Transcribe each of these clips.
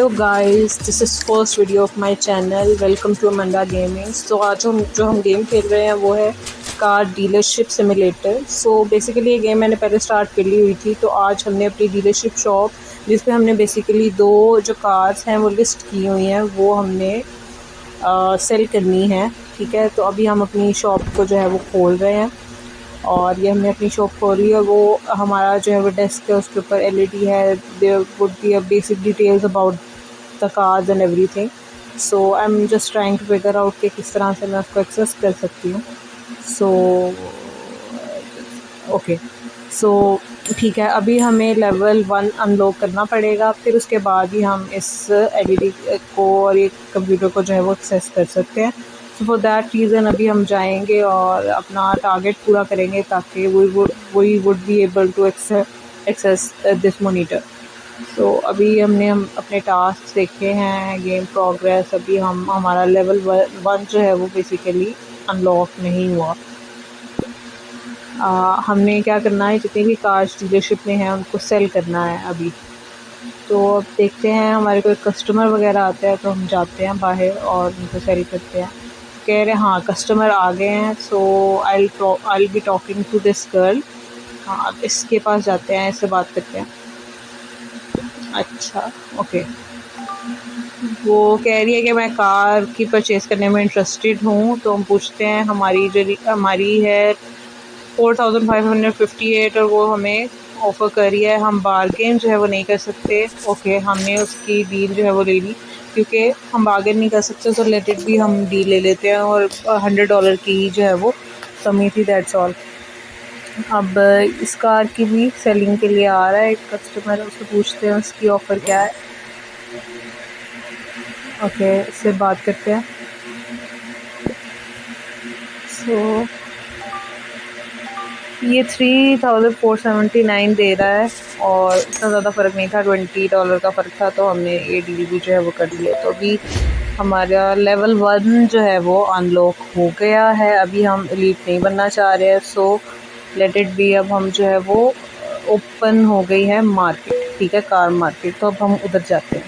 Hello guys, this is first video of my channel. Welcome to Amanda gamings. तो आज हम game खेल रहे हैं वो है car dealership simulator. So basically ये गेम मैंने पहले स्टार्ट कर ली हुई थी। तो आज हमने अपनी डीलरशिप शॉप जिस पे हमने बेसिकली दो जो कार्स हैं वो लिस्ट की हुई हैं वो हमने सेल करनी है। ठीक है, तो अभी हम अपनी शॉप को जो है वो खोल रहे हैं और ये हमने अपनी शॉप खोली है। वो हमारा जो है वो डेस्क है, उसके ऊपर एलईडी है। There would be a basic details about the cars and everything. So I am just trying to figure out कि किस तरह से मैं उसको एक्सेस कर सकती हूँ। सो ओके, सो ठीक है, अभी हमें लेवल 1 अनलॉक करना पड़ेगा, फिर उसके बाद ही हम इस एलईडी को और ये कंप्यूटर को जो है वो एक्सेस कर सकते हैं। सो फॉर दैट रीज़न अभी हम जाएंगे और अपना टारगेट पूरा करेंगे ताकि we would be able to access this monitor. तो अभी हम अपने टास्क देखे हैं, गेम प्रोग्रेस। अभी हमारा लेवल 1 जो है वो बेसिकली अनलॉक नहीं हुआ। हमने क्या करना है, जितनी भी कार्स डीलरशिप में हैं उनको सेल करना है अभी। तो अब देखते हैं, हमारे कोई कस्टमर वगैरह आते हैं तो हम जाते हैं बाहर और उनको सेल करते हैं। कह रहे हाँ कस्टमर आ गए हैं। So I be talking to this girl. हाँ, अब इसके पास जाते हैं, इससे बात करते हैं। अच्छा, ओके। वो कह रही है कि मैं कार की परचेज़ करने में इंटरेस्टेड हूँ। तो हम पूछते हैं, हमारी है 4558 और वो हमें ऑफ़र कर रही है। हम बार्गेन जो है वो नहीं कर सकते। ओके, हमने उसकी डील जो है वो ले ली। क्योंकि हम बार्गेन नहीं कर सकते तो लेट इट बी, हम डील ले लेते हैं। और $100 की ही जो है वो कमी थी, दैट्स ऑल। अब इस कार की भी सेलिंग के लिए आ रहा है एक कस्टमर, उससे पूछते हैं उसकी ऑफ़र क्या है। ओके, इससे बात करते हैं। सो ये 3479 दे रहा है और इतना ज़्यादा फ़र्क नहीं था, $20 का फ़र्क था। तो हमने ये डील भी जो है वो कर लिया। तो अभी हमारा लेवल 1 जो है वो अनलॉक हो गया है। अभी हम एलीट नहीं बनना चाह रहे हैं, सो लेट इट बी। अब हम जो है वो ओपन हो गई है मार्केट, ठीक है, कार मार्केट। तो अब हम उधर जाते हैं।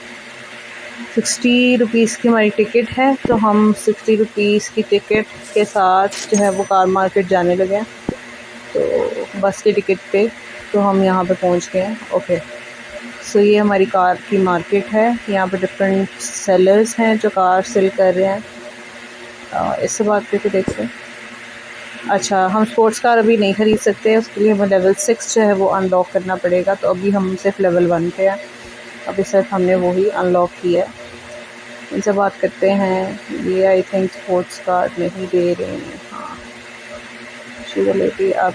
60 रुपीज़ की हमारी टिकट है, तो हम 60 रुपीज़ की टिकट के साथ जो है वो कार मार्केट जाने लगे हैं। तो बस की टिकट पे तो हम यहाँ पे पहुँच गए हैं। ओके, सो ये हमारी कार की मार्केट है। यहाँ पे डिफरेंट सेलर्स हैं जो कार सेल कर रहे हैं। इससे बात करके देखते हैं। अच्छा, हम स्पोर्ट्स कार अभी नहीं ख़रीद सकते, उसके लिए हमें लेवल 6 जो है वो अनलॉक करना पड़ेगा। तो अभी हम सिर्फ लेवल 1 पे हैं। अभी सिर्फ हमने वही अनलॉक किया है। इनसे बात करते हैं। ये आई थिंक स्पोर्ट्स कार नहीं दे रहे हैं। हाँ, शुगर लेके आप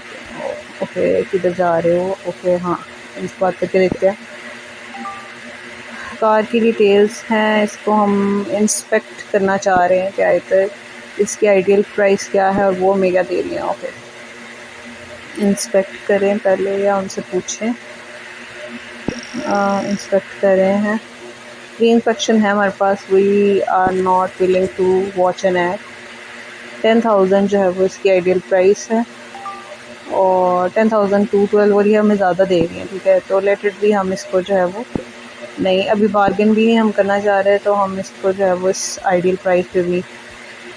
ओके, किधर जा रहे हो? ओके, हाँ, इस बात करके देखते हैं। कार की डिटेल्स हैं, इसको हम इंस्पेक्ट करना चाह रहे हैं कि आखिर इसकी आइडियल प्राइस क्या है और वो हमें क्या दे रही है। ओके, इंस्पेक्ट करें पहले या उनसे पूछें। इंस्पेक्ट कर रहे हैं। प्री इंस्पेक्शन है हमारे पास। We are not willing to watch an ad. 10,000 जो है वो इसकी आइडियल प्राइस है और 10,000 टू 12 और ये हमें ज़्यादा दे रही है। ठीक है, तो लेट इट बी। हम इसको जो है वो नहीं, अभी बार्गेन भी नहीं हम करना चाह रहे हैं। तो हम इसको जो है वो इस आइडियल प्राइस पे भी,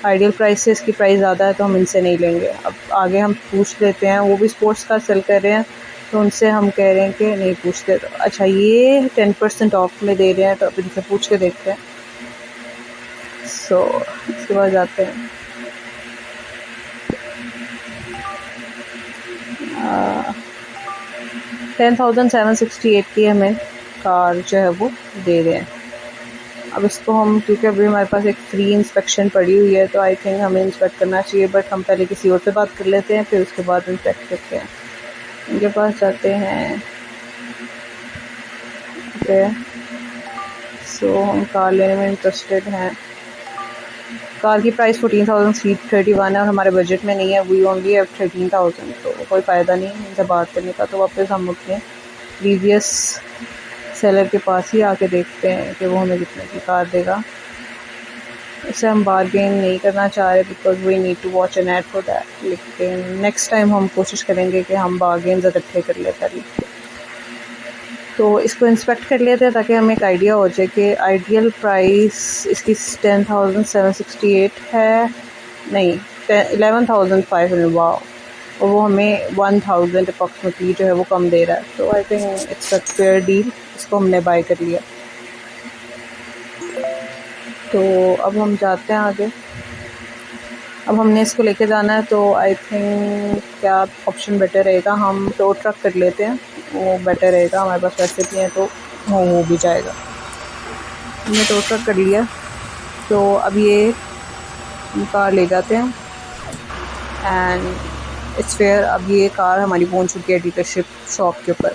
आइडियल प्राइस से इसकी प्राइस ज़्यादा है तो हम इनसे नहीं लेंगे। अब आगे हम पूछ लेते हैं, वो भी स्पोर्ट्स कार सेल कर रहे हैं तो उनसे हम कह रहे हैं कि नहीं पूछते। तो अच्छा, ये 10% ऑफ में दे रहे हैं, तो अब इनसे पूछ के देखते हैं। सो इसके बाद जाते हैं। 10,768 की हमें कार जो है वो दे रहे हैं। अब इसको हम, क्योंकि अभी हमारे पास एक फ्री इंस्पेक्शन पड़ी हुई है तो आई थिंक हमें इंस्पेक्ट करना चाहिए। बट हम पहले किसी और से बात कर लेते हैं, फिर उसके बाद इंस्पेक्ट करते हैं। उनके पास जाते हैं। ओके, सो हम कार लेने में इंटरेस्टेड हैं। कार की प्राइस 14,331 है और हमारे बजट में नहीं है। वी ओनली हैव 13,000, तो कोई फ़ायदा नहीं है इनसे बात करने का। तो वापस हम अपने प्रीवियस सेलर के पास ही आके देखते हैं कि वो हमें कितने की कार देगा। इससे हम बार्गेन नहीं करना चाह रहे because we need to watch an ad for that. लेकिन नेक्स्ट टाइम हम कोशिश करेंगे कि हम बार्गेन इकट्ठे कर ले पहले। तो इसको इंस्पेक्ट कर लेते हैं ताकि हमें एक आइडिया हो जाए कि आइडियल प्राइस इसकी 10,768 है, नहीं 11,500, वाह, और वो हमें 1,000 अप्रॉक्सीमेटली जो है वो कम दे रहा है। तो I think it's a fair deal, इसको हमने बाय कर लिया। तो अब हम जाते हैं आगे। अब हमने इसको लेके जाना है, तो आई थिंक क्या ऑप्शन बेटर रहेगा, हम टो ट्रक कर लेते हैं, वो बेटर रहेगा। हमारे पास पैसे भी हैं तो वो हो भी जाएगा। हमने टो ट्रक कर लिया, तो अब ये कार ले जाते हैं एंड इट्स फेयर। अब ये कार हमारी पहुंच चुकी है डीलरशिप शॉप के ऊपर।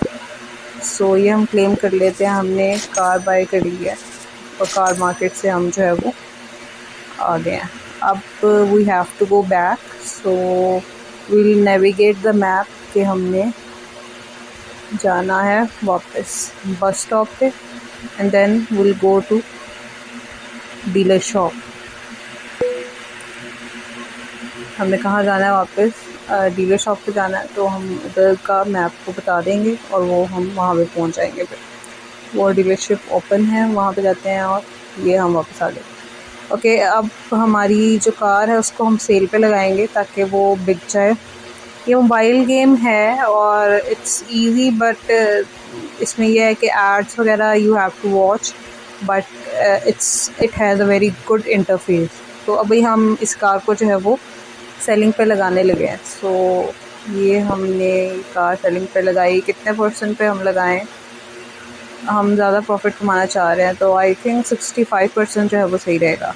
सो ये हम क्लेम कर लेते हैं, हमने कार बाय कर ली है और कार मार्केट से हम जो है वो आ गए हैं। अब we have to go back, so we'll navigate the map कि हमने जाना है वापस बस स्टॉप पे and then will go to dealer shop. हमने कहाँ जाना है वापस, डीलर शॉप पे जाना है, तो हम उधर का मैप को बता देंगे और वो हम वहाँ पे पहुँच जाएंगे। फिर वो डीलरशिप ओपन है, वहाँ पे जाते हैं और ये हम वापस आ गए। ओके, अब हमारी जो कार है उसको हम सेल पे लगाएंगे ताकि वो बिक जाए। ये मोबाइल गेम है और इट्स इजी, बट इसमें यह है कि एड्स वगैरह you have to watch, but it has a very good interface. तो अभी हम इस कार को जो है वो सेलिंग पे लगाने लगे हैं। सो ये हमने कार सेलिंग पे लगाई। कितने % पे हम लगाएं, हम ज़्यादा प्रॉफिट कमाना चाह रहे हैं तो आई थिंक 65% जो है वो सही रहेगा,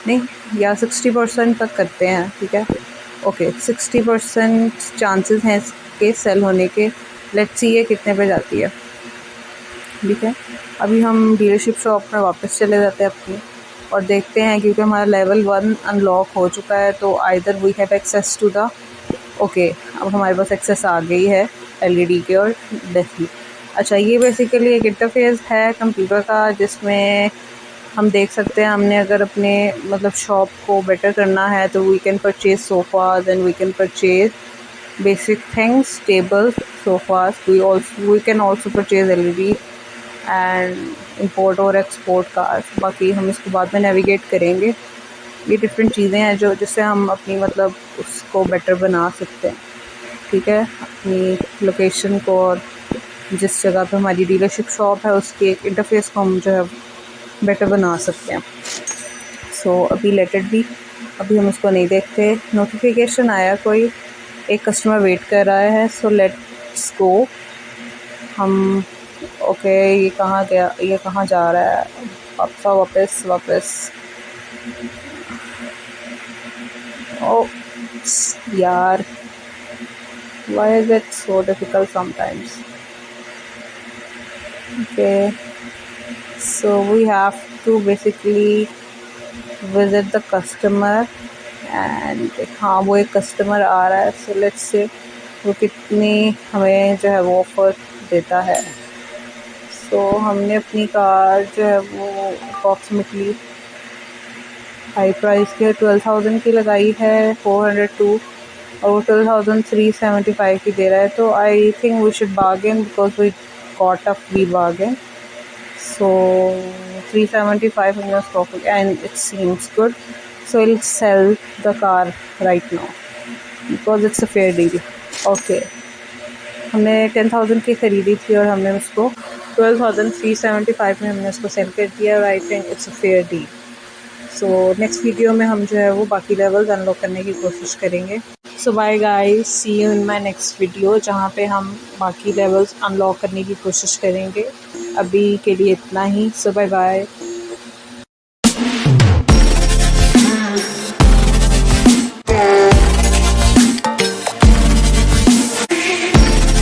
नहीं या 60% तक करते हैं, ठीक है। ओके, 60% चांसेस हैं इसके सेल होने के। लेट्स सी ये कितने पे जाती है, ठीक है। अभी हम डीलरशिप शॉप में वापस चले जाते हैं अपनी और देखते हैं, क्योंकि हमारा लेवल 1 अनलॉक हो चुका है तो either we have access to the okay, अब हमारे पास एक्सेस आ गई है एलईडी के और डिस्प्ले। अच्छा, ये बेसिकली एक इंटरफेस है कंप्यूटर का जिसमें हम देख सकते हैं हमने अगर अपने मतलब शॉप को बेटर करना है तो we can purchase sofas and we can purchase basic things, table, sofas. We can also purchase LED and import और एक्सपोर्ट कार्स। बाकी हम इसको बाद में नेविगेट करेंगे। ये डिफरेंट चीज़ें हैं जो जिससे हम अपनी मतलब उसको बेटर बना सकते हैं, ठीक है, अपनी लोकेशन को और जिस जगह पे हमारी डीलरशिप शॉप है उसके एक इंटरफेस को हम जो है बेटर बना सकते हैं। सो अभी लेट इट बी, अभी हम उसको नहीं देखते। नोटिफिकेशन आया, कोई एक कस्टमर वेट कर रहा है, सो लेट्स गो। हम ओके, ये कहाँ गया, ये कहाँ जा रहा है, वापस ओ यार, why is it so difficult sometimes? Okay, so we have to basically visit the customer and हाँ वो एक कस्टमर आ रहा है, so let's say वो कितनी हमें जो है वो ऑफर देता है। सो हमने अपनी कार जो है वो अप्रॉक्सीमेटली हाई प्राइस के 12,000 की लगाई है, 402, और वो 12,375 की दे रहा है। तो I think we should bargain because we got a free bargain. So 375 in your stock and it seems good, so we'll sell the car right now because it's a fair deal. Okay, हमने 10,000 की ख़रीदी थी और हमने उसको 12,375 में हमने उसको सेल कर दिया और I think it's a fair deal. So next video में हम जो है वो बाकी लेवल्स अनलॉक करने की कोशिश करेंगे। So bye guys, see you in my next video जहाँ पे हम बाकी लेवल्स अनलॉक करने की कोशिश करेंगे। अभी के लिए इतना ही, सो बाय बाय।